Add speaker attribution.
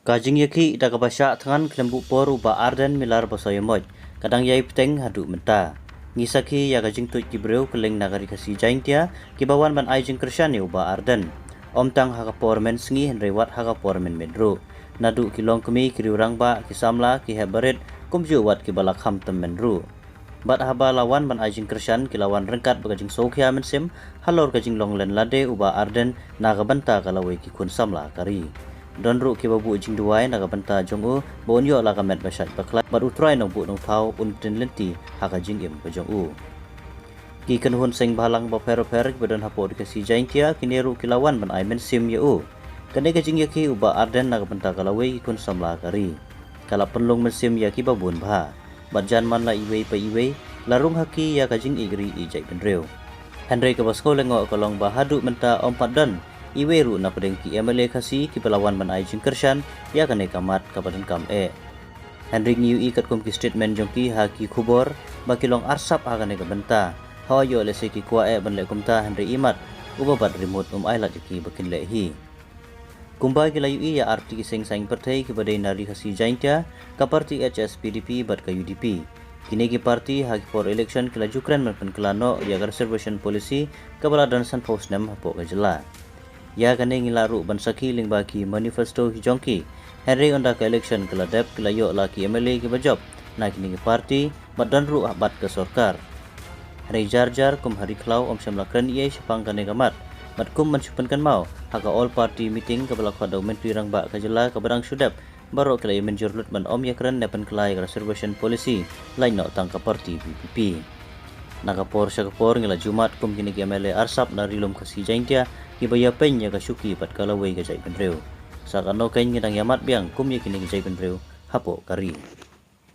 Speaker 1: Kajing yaki ida kabasya tangan kelembu por uba arden milar basoyemoj. Kadang yai peteng hadu menta. Ngisaki ya kajing tuj kibreu keleng nagari kasi jaintia kibawan ban aijing kersyani uba arden. Om tang haka por men sengi henrewat haka por men medro. Nadu kilong kemi kiriurang ba kisamla kihebarit kumju wat kibalak ham tem menru. Bat haba lawan ban aijing kersyan kilawan rengkat bagajing sokya mensim halor kajing longlen lade uba arden nagabanta kalawe kikun samla kari. Donru kibabu jing duai nagabanta jongu bonyo lagamet basyat baklat bat utrai nong bu nong tau untin lenti haka jing im bajongu. Ki kenhun seng balang ba pero-per badan hapo dikasi jaintia kineru kilawan ban aimen sim yau. Kene kajing yaki uba arden nagabanta kalawe kikun samla kari. Kala penlung mensim yaki babun bah. Badjan man la iwei pa iwei larung haki ya kajing igri ijai benreu. Henry kabasko lengok kolong bahadu menta ompat dan iwei ru na pedeng ki MLA kasi ki pelawan ban aijing kersyan ya kane kamat kabadan kam e. Henry ngiu ikat kum ki statement jongki haki kubor bakilong arsap hakane kabenta. Hawayo lese ki kwa e ban le kumta Henry imat ubabat remote ailat ki bakin lehi. Kumbai ki layu iya arti seng saing partai ki badai nari kasi jaintia ka parti HSPDP bat ka UDP. Kini ki parti haki for election ki lajukran menpen kelano ya reservation policy ka baladan san post nem hapo ka jela. Ya kane ngilaru ban saki ling baki manifesto hijongki. Henry onda ka election ki ladep ki layo laki MLA ki bajob. Na kini ki parti bat danru bat ke sorkar. Henry jar-jar kum hari klau om syamlakran iye syapang kane kamat. Matkum mensupankan mau haka all party meeting kabala khadau menteri rang ba kajela kabarang sudap baro kelai menjurlut ban om yakran nepen kelai reservation policy lain no tangka parti PPP. Nakapor syakapor ngila Jumat kum kini MLA arsap na rilum kasi jaintia kibaya penya kasuki pat kalawai kajai penreu. Sakano kain ngidang yamat biang kum yakini kajai penreu hapo kari.